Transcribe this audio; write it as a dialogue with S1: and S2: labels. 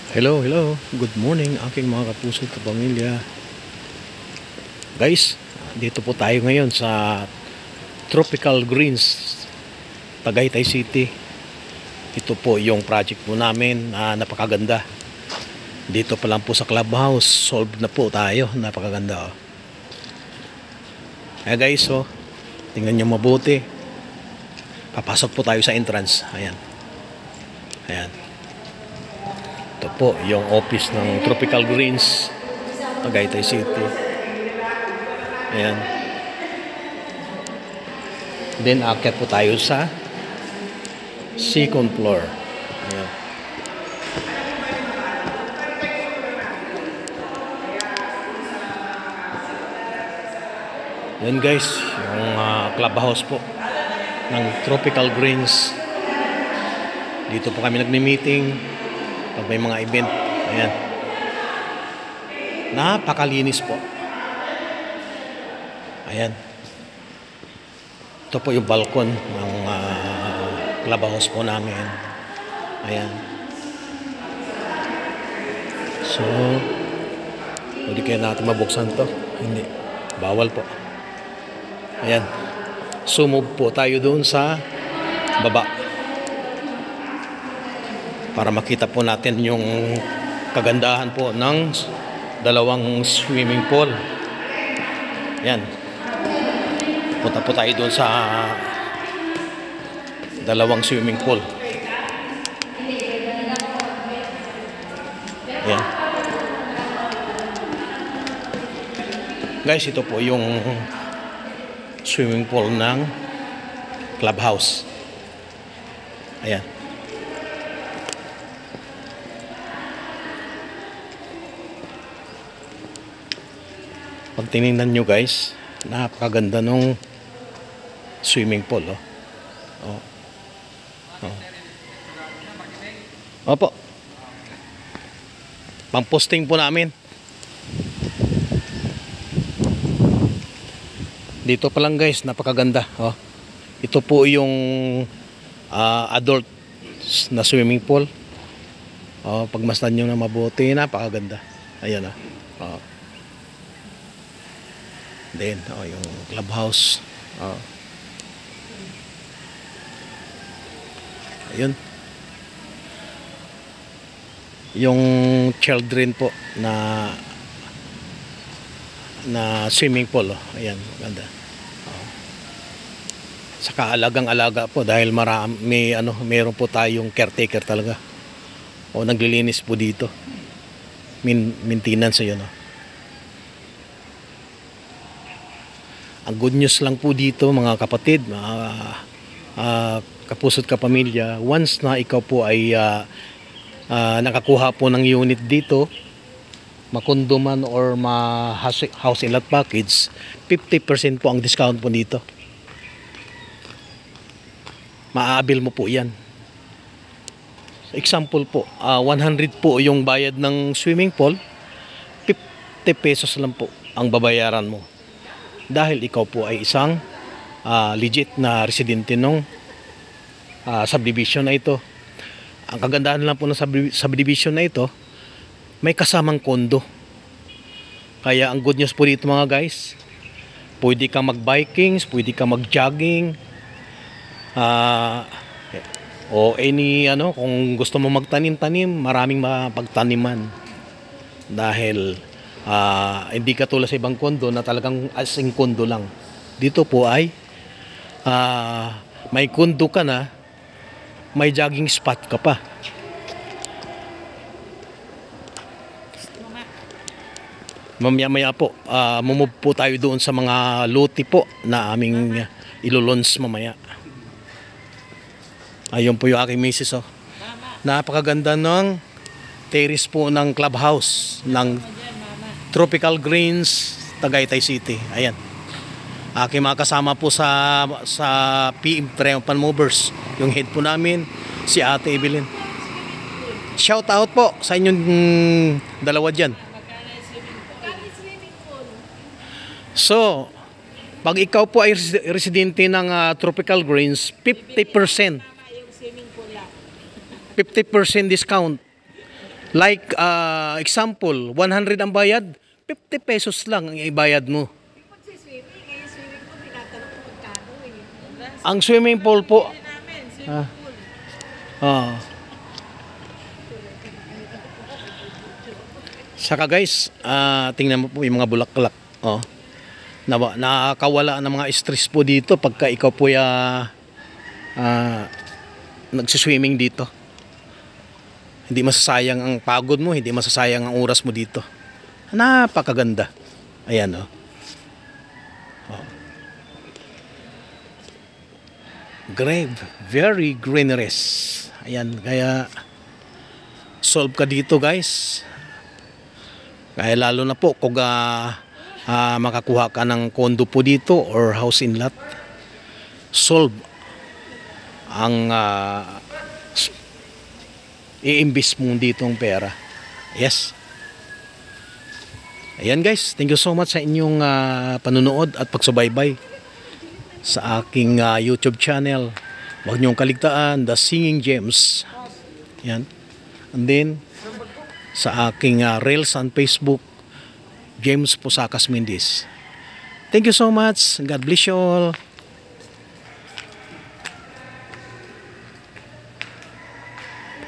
S1: Hello, hello. Good morning aking mga kapuso at pamilya. Guys, dito po tayo ngayon sa Tropical Greens, Tagaytay City. Ito po yung project po namin na napakaganda. Dito pa lang po sa clubhouse, solved na po tayo. Napakaganda. Guys, tingnan nyo mabuti. Papasok po tayo sa entrance. Ayan. Ito po yung office ng Tropical Greens, Tagaytay City. Ayan. Then aakyat po tayo sa second floor. Ayan. Ayan guys, yung clubhouse po ng Tropical Greens. Dito po kami nagmi-meeting pag may mga event. Ayan. Napakalinis po. Ayan. Ito po yung balkon ng clubhouse po namin. Ayan. So, hindi kaya natin mabuksan to. Hindi. Bawal po. Ayan. So, move po tayo doon sa baba. Para makita po natin yung kagandahan po ng dalawang swimming pool. Ayan. Punta po tayo doon sa dalawang swimming pool. Ayan. Guys, ito po yung swimming pool ng clubhouse. Ayan. Pag tinignan nyo guys, napakaganda nung swimming pool. Opo. Pang-posting po namin. Dito pa lang guys, napakaganda. Ito po yung adult na swimming pool. Pagmasdan nyo na mabuti, napakaganda. Ayan . Then, yung clubhouse. Ayun. Yung children po na swimming pool. Ayan, ganda. Saka alagang-alaga po dahil meron po tayong caretaker talaga. Naglilinis po dito. Maintenance yun. Ang good news lang po dito mga kapatid, kapuso't kapamilya, once na ikaw po ay nakakuha po ng unit dito, makondo man or house and lot package, 50% po ang discount po dito. Maaabil mo po yan. Example po, 100 po yung bayad ng swimming pool, 50 pesos lang po ang babayaran mo. Dahil ikaw po ay isang legit na residente ng subdivision na ito. Ang kagandahan lang po ng subdivision na ito, may kasamang kondo. Kaya ang good news po dito mga guys, pwede kang mag-bikings, pwede kang mag-jogging, kung gusto mo magtanim-tanim, maraming mapagtaniman. Dahil hindi katulad sa ibang kondo na talagang asing kondo lang. Dito po ay may kondo ka na, may jogging spot ka pa. Mamaya po mumove po tayo doon sa mga lote po na aming ilulons mamaya. Ayun po yung aking misis. Napakaganda ng terrace po ng clubhouse ng Tropical Greens, Tagaytay City. Ayan. Aking mga kasama po sa PM Triumphant Movers. Yung head po namin, si Ate Evelyn. Shout out po sa inyong dalawa dyan. So, pag ikaw po ay residente ng Tropical Greens, 50%. 50% discount Like, example, 100 ang bayad, 50 pesos lang ang ibayad mo. Ang swimming pool po, saka guys, tingnan mo po yung mga bulaklak. Oh. Nakakawala ng mga stress po dito pagka ikaw po nagsiswimming dito. Hindi masasayang ang pagod mo, hindi masasayang ang oras mo dito. Napakaganda. Ayan, oh. Grave, very greeneries. Ayan, kaya solve ka dito guys. Kaya lalo na po kung makakuha ka ng condo po dito or house in lot, solve ang i-invest mo dito ang pera. Yes. Ayan guys, thank you so much sa inyong panunood at pagsubaybay sa aking YouTube channel. Huwag niyong kaligtaan, The Singing Gems. Yan. And then, sa aking Reels on Facebook, James Posakas Mendez. Thank you so much. God bless you all.